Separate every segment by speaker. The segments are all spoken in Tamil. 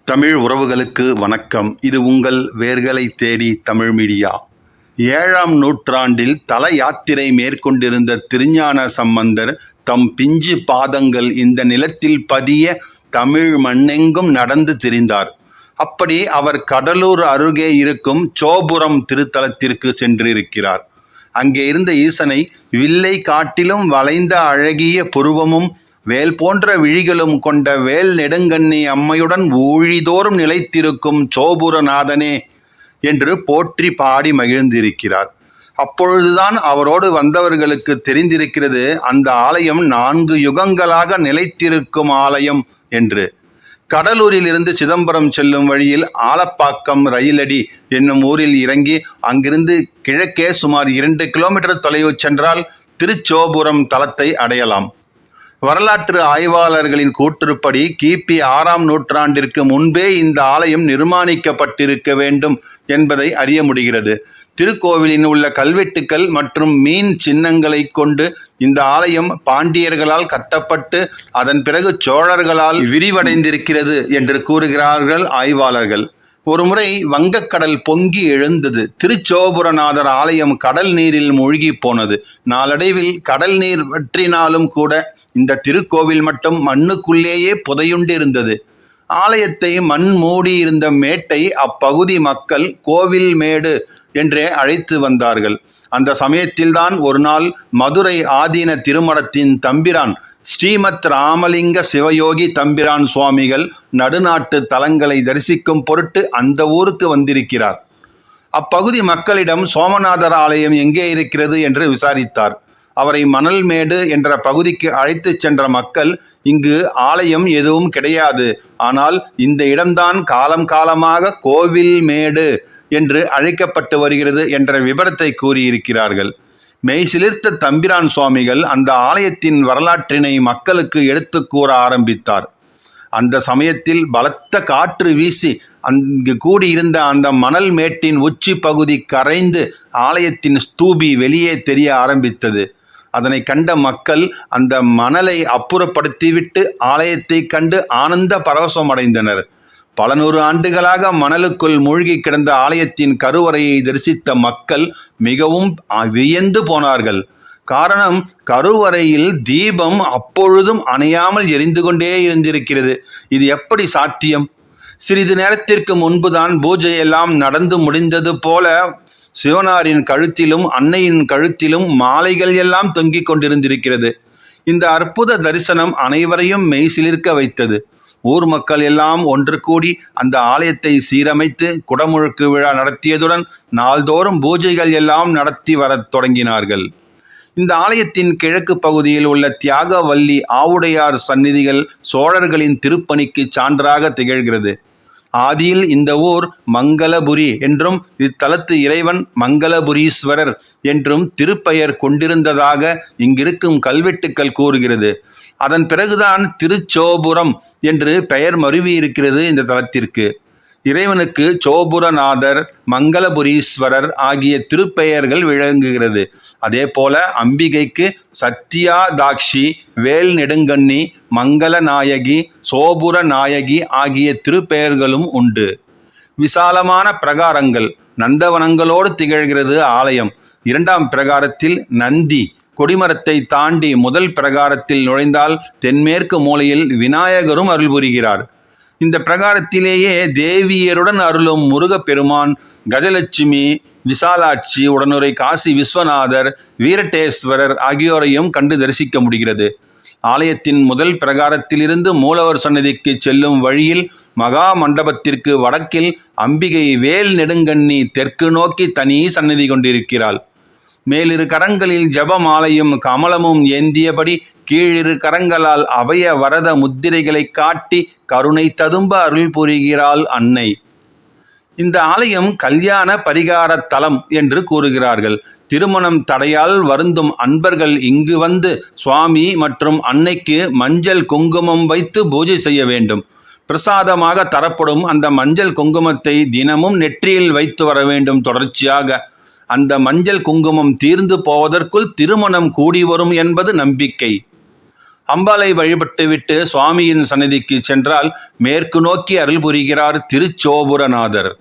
Speaker 1: தமிழ் உறவுகளுக்கு வணக்கம். இது உங்கள் வேர்களை தேடி தமிழ் மீடியா. 7ஆம் நூற்றாண்டில் தல யாத்திரை மேற்கொண்டிருந்த திருஞான சம்பந்தர் தம் பிஞ்சு பாதங்கள் இந்த நிலத்தில் பதிய தமிழ் மண்ணெங்கும் நடந்து திரிந்தார். அப்படி அவர் கடலூர் அருகே இருக்கும் சோபுரம் திருத்தலத்திற்கு சென்றிருக்கிறார். அங்கே இருந்த ஈசனை வில்லை காட்டிலும் வளைந்த அழகிய புருவமும் வேல் போன்ற விழிகளும் கொண்ட வேல் நெடுங்கண்ணி அம்மையுடன் ஊழிதோறும் நிலைத்திருக்கும் சோபுரநாதனே என்று போற்றி பாடி மகிழ்ந்திருக்கிறார். அப்பொழுதுதான் அவரோடு வந்தவர்களுக்கு தெரிந்திருக்கிறது அந்த ஆலயம் 4 யுகங்களாக நிலைத்திருக்கும் ஆலயம் என்று. கடலூரில் இருந்து சிதம்பரம் செல்லும் வழியில் ஆலப்பாக்கம் ரயிலடி என்னும் ஊரில் இறங்கி அங்கிருந்து கிழக்கே சுமார் 2 கிலோமீட்டர் தொலைவு சென்றால் திருச்சோபுரம் தலத்தை அடையலாம். வரலாற்று ஆய்வாளர்களின் கூற்றுப்படி கிபி 6ஆம் நூற்றாண்டிற்கு முன்பே இந்த ஆலயம் நிர்மாணிக்கப்பட்டிருக்க வேண்டும் என்பதை அறிய முடிகிறது. திருக்கோவிலில் உள்ள கல்வெட்டுக்கள் மற்றும் மீன் சின்னங்களை கொண்டு இந்த ஆலயம் பாண்டியர்களால் கட்டப்பட்டு அதன் பிறகு சோழர்களால் விரிவடைந்திருக்கிறது என்று கூறுகிறார்கள் ஆய்வாளர்கள். ஒருமுறை வங்கக்கடல் பொங்கி எழுந்தது. திருச்சோபுரநாதர் ஆலயம் கடல் நீரில் மூழ்கி போனது. நாளடைவில் கடல் நீர் வற்றினாலும் கூட இந்த திருக்கோவில் மட்டும் மண்ணுக்குள்ளேயே புதையுண்டிருந்தது. ஆலயத்தை மண் மூடி இருந்த மேட்டை அப்பகுதி மக்கள் கோவில் மேடு என்றே அழைத்து வந்தார்கள். அந்த சமயத்தில்தான் ஒரு நாள் மதுரை ஆதீன திருமடத்தின் தம்பிரான் ஸ்ரீமத் ராமலிங்க சிவயோகி தம்பிரான் சுவாமிகள் நடுநாட்டு தலங்களை தரிசிக்கும் பொருட்டு அந்த ஊருக்கு வந்திருக்கிறார். அப்பகுதி மக்களிடம் சோமநாதர் ஆலயம் எங்கே இருக்கிறது என்று விசாரித்தார். அவரை மணல்மேடு என்ற பகுதிக்கு அழைத்து சென்ற மக்கள், இங்கு ஆலயம் எதுவும் கிடையாது, ஆனால் இந்த இடம்தான் காலம் காலமாக கோவில் மேடு என்று அழைக்கப்பட்டு வருகிறது என்ற விபரத்தை கூறியிருக்கிறார்கள். மெய்சிலிர்த்த தம்பிரான் சுவாமிகள் அந்த ஆலயத்தின் வரலாற்றினை மக்களுக்கு எடுத்து கூற ஆரம்பித்தார். அந்த சமயத்தில் பலத்த காற்று வீசி அங்கு கூடியிருந்த அந்த மணல் மேட்டின் உச்சி பகுதி கரைந்து ஆலயத்தின் ஸ்தூபி வெளியே தெரிய ஆரம்பித்தது. அதனை கண்ட மக்கள் அந்த மணலை அப்புறப்படுத்திவிட்டு ஆலயத்தை கண்டு ஆனந்த பரவசம் அடைந்தனர். பல 100 ஆண்டுகளாக மணலுக்குள் மூழ்கி கிடந்த ஆலயத்தின் கருவறையை தரிசித்த மக்கள் மிகவும் வியந்து போனார்கள். காரணம், கருவறையில் தீபம் அப்பொழுதும் அணையாமல் எரிந்து கொண்டே இருந்திருக்கிறது. இது எப்படி சாத்தியம்? சிறிது நேரத்திற்கு முன்புதான் பூஜை எல்லாம் நடந்து முடிந்தது போல சிவனாரின் கழுத்திலும் அன்னையின் கழுத்திலும் மாலைகள் எல்லாம் தொங்கிக் கொண்டிருந்திருக்கிறது. இந்த அற்புத தரிசனம் அனைவரையும் மெய்சிலிர்க்க வைத்தது. ஊர் மக்கள் எல்லாம் ஒன்று கூடி அந்த ஆலயத்தை சீரமைத்து குடமுழுக்கு விழா நடத்தியதுடன் நாள்தோறும் பூஜைகள் எல்லாம் நடத்தி வரத் தொடங்கினார்கள். இந்த ஆலயத்தின் கிழக்கு பகுதியில் உள்ள தியாகவல்லி ஆவுடையார் சந்நிதிகள் சோழர்களின் திருப்பணிக்கு சான்றாக திகழ்கிறது. ஆதியில் இந்த ஊர் மங்களபுரி என்றும் இத்தலத்து இறைவன் மங்களபுரீஸ்வரர் என்றும் திருப்பெயர் கொண்டிருந்ததாக இங்கிருக்கும் கல்வெட்டுக்கள் கூறுகிறது. அதன் பிறகுதான் திருச்சோபுரம் என்று பெயர் மருவி இருக்கிறது இந்த தலத்திற்கு. இறைவனுக்கு சோபுரநாதர், மங்களபுரீஸ்வரர் ஆகிய திருப்பெயர்கள் விளங்குகிறது. அதே போல அம்பிகைக்கு சத்யாதாக்ஷி, வேல் நெடுங்கண்ணி, மங்களநாயகி, சோபுரநாயகி ஆகிய திருப்பெயர்களும் உண்டு. விசாலமான பிரகாரங்கள், நந்தவனங்களோடு திகழ்கிறது ஆலயம். 2ஆம் பிரகாரத்தில் நந்தி கொடிமரத்தை தாண்டி முதல் பிரகாரத்தில் நுழைந்தால் தென்மேற்கு மூலையில் விநாயகரும் அருள் புரிகிறார். இந்த பிரகாரத்திலேயே தேவியருடன் அருளும் முருகப்பெருமான், கஜலட்சுமி, விசாலாட்சி, உடனுரை காசி விஸ்வநாதர், வீரட்டேஸ்வரர் ஆகியோரையும் கண்டு தரிசிக்க முடிகிறது. ஆலயத்தின் முதல் பிரகாரத்திலிருந்து மூலவர் சன்னதிக்கு செல்லும் வழியில் மகா மண்டபத்திற்கு வடக்கில் அம்பிகை வேல் நெடுங்கண்ணி தெற்கு நோக்கி தனி சன்னதி கொண்டிருக்கிறாள். மேலிரு கரங்களில் ஜபமாலையும் கமலமும் ஏந்தியபடி கீழிரு கரங்களால் அபய வரத முத்திரைகளை காட்டி கருணை ததும்ப அருள் புரிகிறாள் அன்னை. இந்த ஆலயம் கல்யாண பரிகார தலம் என்று கூறுகிறார்கள். திருமணம் தடையால் வருந்தும் அன்பர்கள் இங்கு வந்து சுவாமி மற்றும் அன்னைக்கு மஞ்சள் குங்குமம் வைத்து பூஜை செய்ய வேண்டும். பிரசாதமாக தரப்படும் அந்த மஞ்சள் குங்குமத்தை தினமும் நெற்றியில் வைத்து வர வேண்டும். தொடர்ச்சியாக அந்த மஞ்சள் குங்குமம் தீர்ந்து போவதற்குள் திருமணம் கூடி வரும் என்பது நம்பிக்கை. அம்பாளை வழிபட்டுவிட்டு சுவாமியின் சன்னதிக்கு சென்றால் மேற்கு நோக்கி அருள் புரிகிறார் திருச்சோபுரநாதர்.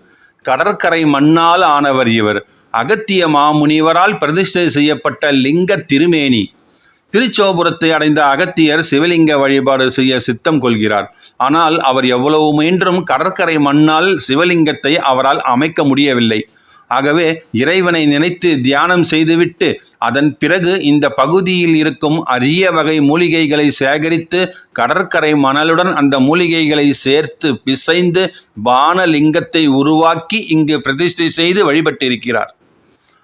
Speaker 1: கடற்கரை மண்ணால் ஆனவர் இவர். அகத்திய மாமுனிவரால் பிரதிஷ்டை செய்யப்பட்ட லிங்க திருமேனி. திருச்சோபுரத்தை அடைந்த அகத்தியர் சிவலிங்க வழிபாடு செய்ய சித்தம் கொள்கிறார். ஆனால் அவர் எவ்வளவு முயன்றும் கடற்கரை மண்ணால் சிவலிங்கத்தை அவரால் அமைக்க முடியவில்லை. ஆகவே இறைவனை நினைத்து தியானம் செய்துவிட்டு அதன் பிறகு இந்த பகுதியில் இருக்கும் அரிய வகை மூலிகைகளை சேகரித்து கடற்கரை மணலுடன் அந்த மூலிகைகளை சேர்த்து பிசைந்து பானலிங்கத்தை உருவாக்கி இங்கு பிரதிஷ்டை செய்து வழிபட்டிருக்கிறார்.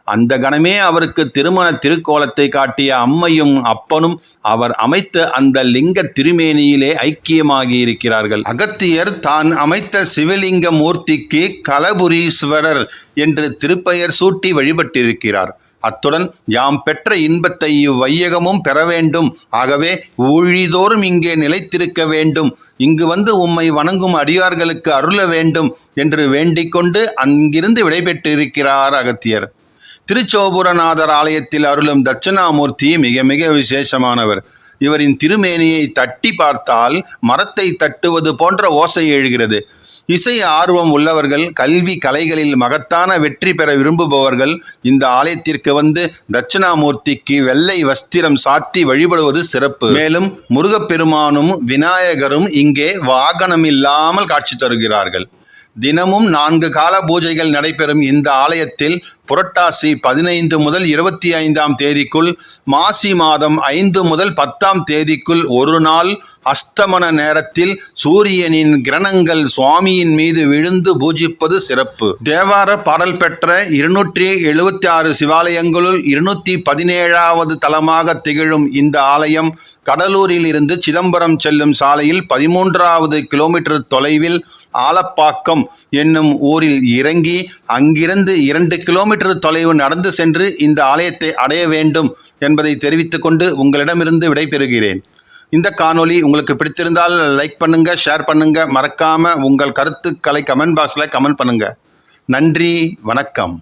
Speaker 1: அந்த கணமே அவருக்கு திருமண திருக்கோலத்தை காட்டிய அம்மையும் அப்பனும் அவர் அமைத்த அந்த லிங்க திருமேனியிலே ஐக்கியமாகி இருக்கிறார்கள். அகத்தியர் தான் அமைத்த சிவலிங்க மூர்த்திக்கு கலபுரீஸ்வரர் என்று திருப்பெயர் சூட்டி வழிபட்டிருக்கிறார். அத்துடன் யாம் பெற்ற இன்பத்தை இவ்வையகமும் பெற வேண்டும், ஆகவே ஊழிதோறும் இங்கே நிலைத்திருக்க வேண்டும், இங்கு வந்து உம்மை வணங்கும் அடியார்களுக்கு அருள வேண்டும் என்று வேண்டிக் கொண்டு அங்கிருந்து விடைபெற்றிருக்கிறார் அகத்தியர். திருச்சோபுரநாதர் ஆலயத்தில் அருளும் தட்சிணாமூர்த்தி மிக மிக விசேஷமானவர். இவரின் திருமேனியை தட்டி பார்த்தால் மரத்தை தட்டுவது போன்ற ஓசை எழுகிறது. இசை ஆர்வம் உள்ளவர்கள், கல்வி கலைகளில் மகத்தான வெற்றி பெற விரும்புபவர்கள் இந்த ஆலயத்திற்கு வந்து தட்சிணாமூர்த்திக்கு வெள்ளை வஸ்திரம் சாத்தி வழிபடுவது சிறப்பு. மேலும் முருகப்பெருமானும் விநாயகரும் இங்கே வாகனம் இல்லாமல் காட்சி தருகிறார்கள். தினமும் 4 கால பூஜைகள் நடைபெறும் இந்த ஆலயத்தில் புரட்டாசி 15 முதல் 25ஆம் தேதிக்குள், மாசி மாதம் 5 முதல் 10ஆம் தேதிக்குள் ஒரு நாள் அஸ்தமன நேரத்தில் சூரியனின் கிரணங்கள் சுவாமியின் மீது விழுந்து பூஜிப்பது சிறப்பு. தேவார பாடல் பெற்ற 276 சிவாலயங்களுள் 217வது தலமாக திகழும் இந்த ஆலயம் கடலூரில் இருந்து சிதம்பரம் செல்லும் சாலையில் 13வது கிலோமீட்டர் தொலைவில் ஆலப்பாக்கம் என்னும் ஊரில் இறங்கி அங்கிருந்து 2 கிலோமீட்டர் தொலைவு நடந்து சென்று இந்த ஆலயத்தை அடைய வேண்டும் என்பதை தெரிவித்துக் கொண்டு உங்களிடமிருந்து விடைபெறுகிறேன். இந்த காணொளி உங்களுக்கு பிடித்திருந்தால் லைக் பண்ணுங்க, ஷேர் பண்ணுங்க, மறக்காம உங்கள் கருத்துக்களை கமெண்ட் பாக்ஸில் கமெண்ட் பண்ணுங்க. நன்றி, வணக்கம்.